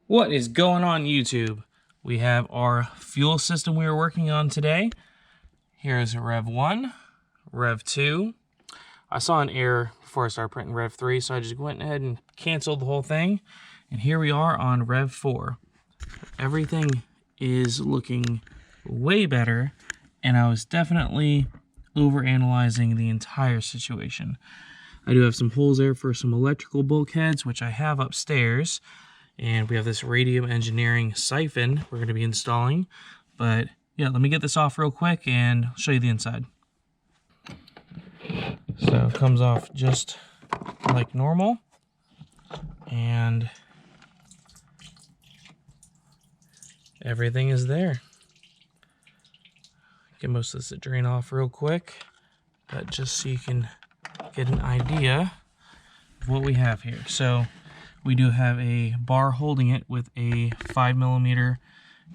What is going on YouTube? We have our fuel system we are working on today. Here is Rev 1, Rev 2. I saw an error before I started printing Rev 3, so I just went ahead and canceled the whole thing. And here we are on Rev 4. Everything is looking way better, and I was definitely overanalyzing the entire situation. I do have some holes there for some electrical bulkheads, which I have upstairs. And we have this radium engineering siphon we're going to be installing. But yeah, let me get this off real quick and show you the inside. So it comes off just like normal. And everything is there. Get most of this to drain off real quick. But just so you can get an idea of what we have here. So we do have a bar holding it with a 5mm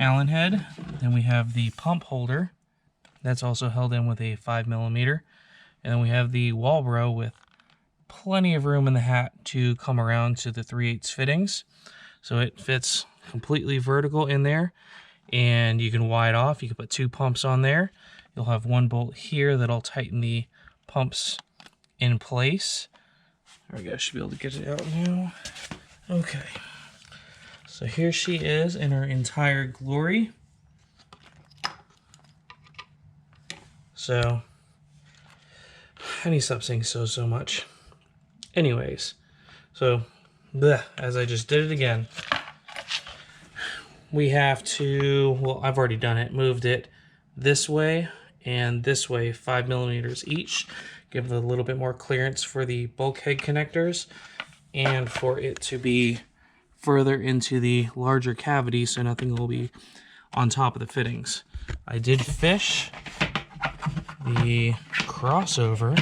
Allen head. Then we have the pump holder. That's also held in with a 5mm. And then we have the Walbro with plenty of room in the hat to come around to the 3/8 fittings. So it fits completely vertical in there. And you can wide off. You can put 2 pumps on there. You'll have 1 bolt here that'll tighten the pumps in place. There we go, should be able to get it out now. Okay, so here she is in her entire glory. So, I need to stop saying so much. Anyways, so, as I just did it again, we have to, well, I've already done it, moved it this way and this way, 5mm each. Give it a little bit more clearance for the bulkhead connectors and for it to be further into the larger cavity so nothing will be on top of the fittings. I did fish the crossover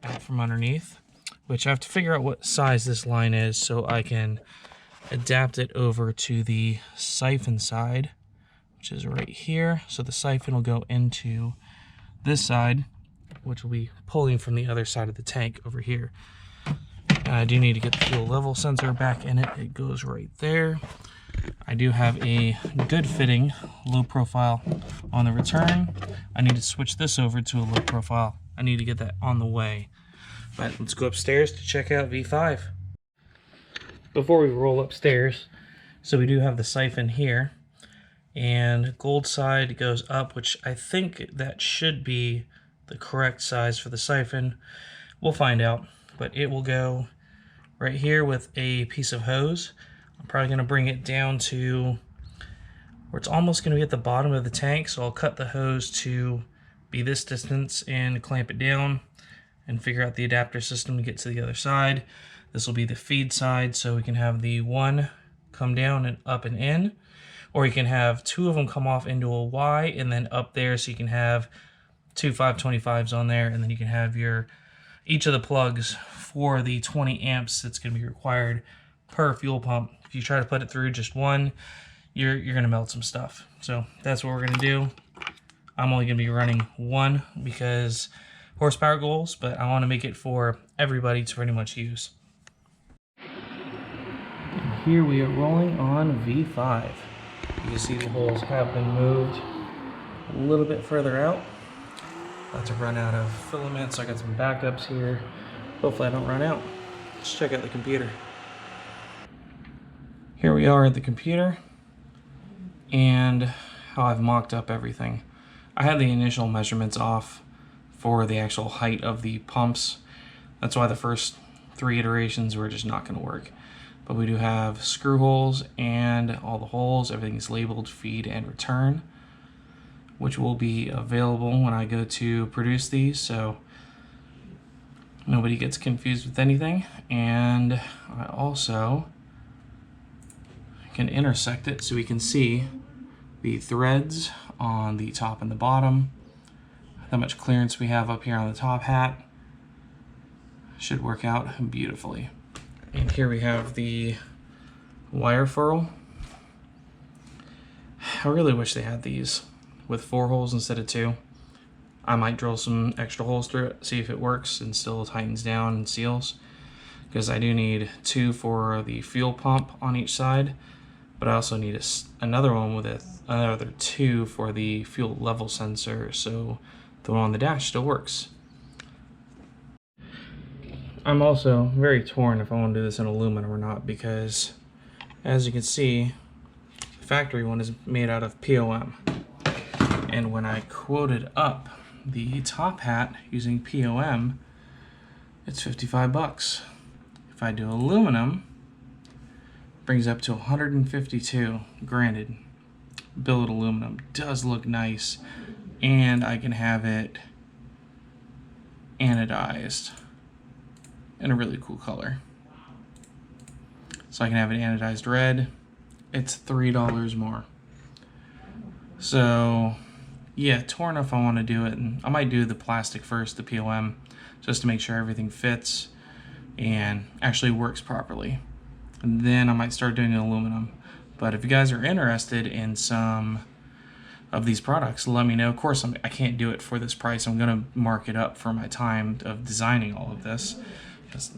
out from underneath, which I have to figure out what size this line is so I can adapt it over to the siphon side, which is right here. So the siphon will go into this side, which will be pulling from the other side of the tank over here. And I do need to get the fuel level sensor back in it. It goes right there. I do have a good fitting low profile on the return. I need to switch this over to a low profile. I need to get that on the way. But let's go upstairs to check out V5. Before we roll upstairs, so we do have the siphon here. And gold side goes up, which I think that should be the correct size for the siphon. We'll find out, but it will go right here with a piece of hose. I'm probably going to bring it down to where it's almost going to be at the bottom of the tank, so I'll cut the hose to be this distance and clamp it down and figure out the adapter system to get to the other side. This will be the feed side, so we can have the one come down and up and in, or you can have 2 of them come off into a Y and then up there, so you can have 2 525s on there, and then you can have your each of the plugs for the 20 amps that's going to be required per fuel pump. If you try to put it through just one, you're going to melt some stuff. So that's what we're going to do. I'm only going to be running one because horsepower goals, but I want to make it for everybody to pretty much use. And here we are rolling on V5. You can see the holes have been moved a little bit further out. About to run out of filaments, so I got some backups here. Hopefully I don't run out. Let's check out the computer. Here we are at the computer and how I've mocked up everything. I had the initial measurements off for the actual height of the pumps. That's why the first 3 iterations were just not going to work. But we do have screw holes and all the holes. Everything is labeled feed and return, which will be available when I go to produce these, so nobody gets confused with anything. And I also can intersect it so we can see the threads on the top and the bottom, how much clearance we have up here on the top hat. Should work out beautifully. And here we have the wire furl. I really wish they had these with 4 holes instead of 2. I might drill some extra holes through it, see if it works and still tightens down and seals. because I do need 2 for the fuel pump on each side, but I also need another one with another 2 for the fuel level sensor, so the one on the dash still works. I'm also very torn if I want to do this in aluminum or not, because as you can see, the factory one is made out of POM. And when I quoted up the top hat using POM, it's 55 bucks. If I do aluminum, it brings up to 152. Granted, billet aluminum does look nice, and I can have it anodized in a really cool color. So I can have it anodized red. It's $3 more. So yeah, torn if I want to do it, and I might do the plastic first, the POM, just to make sure everything fits and actually works properly. And then I might start doing aluminum. But if you guys are interested in some of these products, let me know. Of course, I can't do it for this price. I'm going to mark it up for my time of designing all of this.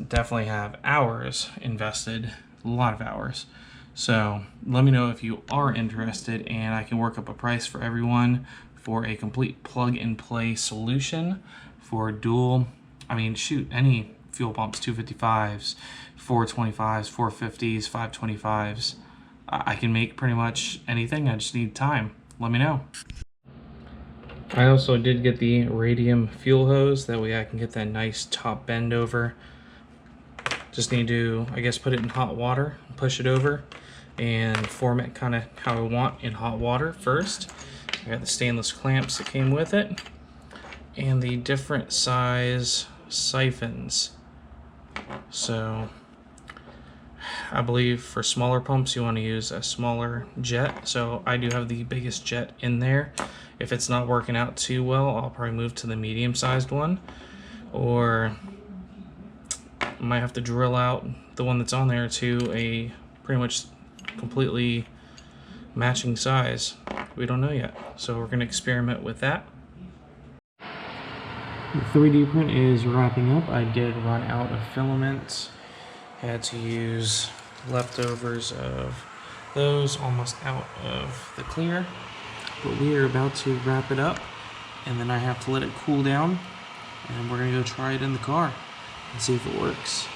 Definitely have hours invested, a lot of hours. So let me know if you are interested, and I can work up a price for everyone for a complete plug-and-play solution for dual, any fuel pumps, 255s, 425s, 450s, 525s. I can make pretty much anything. I just need time. Let me know. I also did get the radium fuel hose. That way I can get that nice top bend over. Just need to, I guess, put it in hot water, push it over, and form it kind of how I want in hot water first. I got the stainless clamps that came with it, and the different size siphons. So I believe for smaller pumps you want to use a smaller jet, so I do have the biggest jet in there. If it's not working out too well, I'll probably move to the medium-sized one, or I might have to drill out the one that's on there to a pretty much completely matching size. We don't know yet, so we're going to experiment with that. The 3D print is wrapping up. I did run out of filaments. Had to use leftovers of those, almost out of the clear. But we are about to wrap it up, and then I have to let it cool down, and we're going to go try it in the car and see if it works.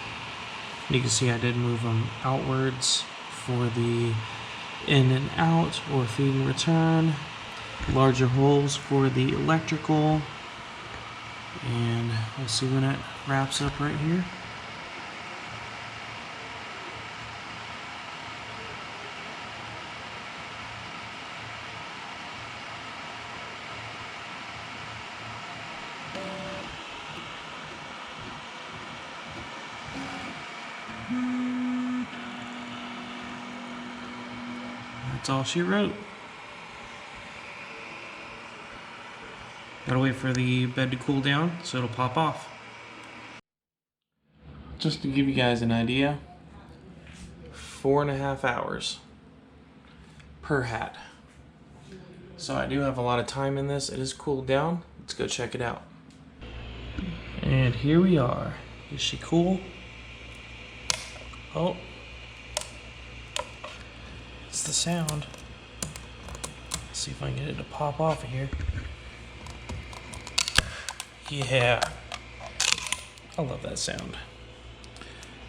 And you can see I did move them outwards for the in and out or feed and return. Larger holes for the electrical. And we'll see when it wraps up right here. That's all she wrote. Gotta wait for the bed to cool down so it'll pop off. Just to give you guys an idea, 4.5 hours per hat. So I do have a lot of time in this. It is cooled down. Let's go check it out. And here we are. Is she cool? Oh. It's the sound. Let's see if I can get it to pop off of here. Yeah. I love that sound.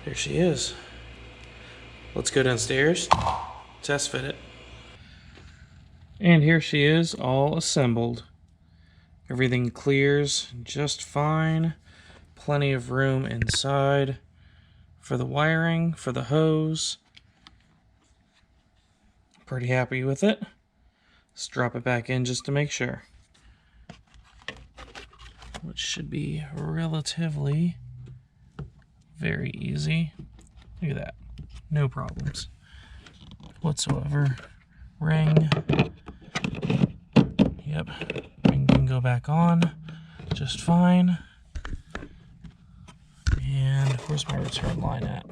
There she is. Let's go downstairs, test fit it. And here she is, all assembled. Everything clears just fine. Plenty of room inside for the wiring, for the hose. Pretty happy with it. Let's drop it back in just to make sure. Which should be relatively very easy. Look at that. No problems whatsoever. Ring. Yep. Ring can go back on just fine. And where's my return line at?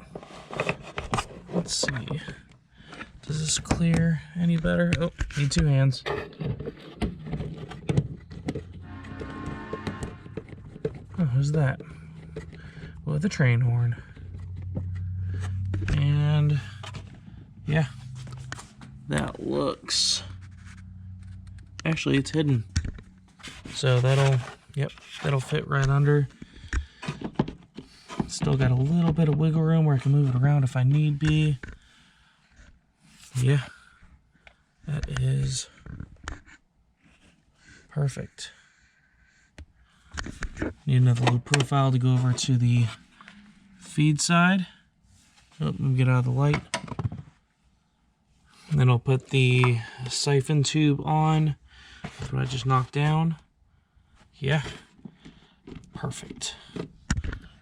Let's see. Does this clear any better? Oh, need 2 hands. Oh, who's that? With a train horn. yeah, that looks, actually it's hidden. So that'll fit right under. Still got a little bit of wiggle room where I can move it around if I need be. Yeah, that is perfect. Need another little profile to go over to the feed side. Oh, let me get out of the light. And then I'll put the siphon tube on. That's what I just knocked down. Yeah, perfect.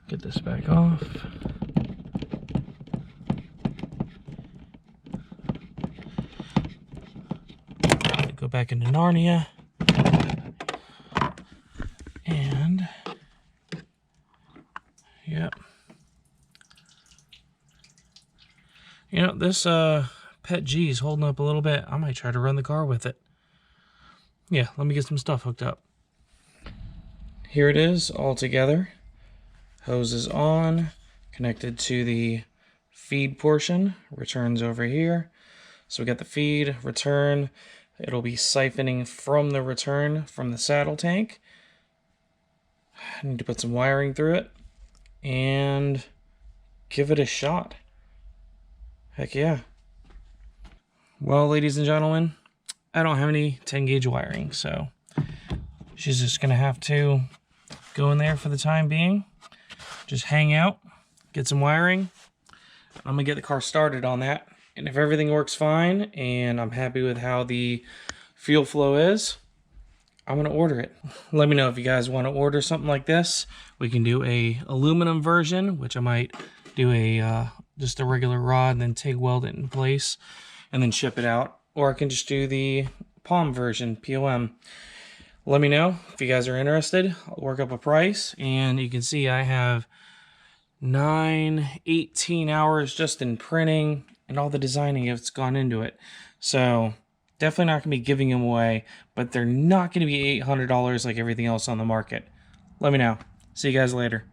Get this back off. Go back into Narnia. And, yep. You know, this Pet G is holding up a little bit. I might try to run the car with it. Yeah, let me get some stuff hooked up. Here it is all together. Hose is on, connected to the feed portion. Returns over here. So we got the feed, return. It'll be siphoning from the return from the saddle tank. I need to put some wiring through it and give it a shot. Heck yeah. Well, ladies and gentlemen, I don't have any 10 gauge wiring, so she's just gonna have to go in there for the time being. Just hang out, get some wiring. I'm gonna get the car started on that. And if everything works fine and I'm happy with how the fuel flow is, I'm gonna order it. Let me know if you guys want to order something like this. We can do a aluminum version, which I might do a just a regular rod and then TIG weld it in place and then ship it out. Or I can just do the POM version, POM. Let me know if you guys are interested. I'll work up a price, and you can see I have 18 hours just in printing and all the designing that's gone into it. So definitely not going to be giving them away, but they're not going to be $800 like everything else on the market. Let me know. See you guys later.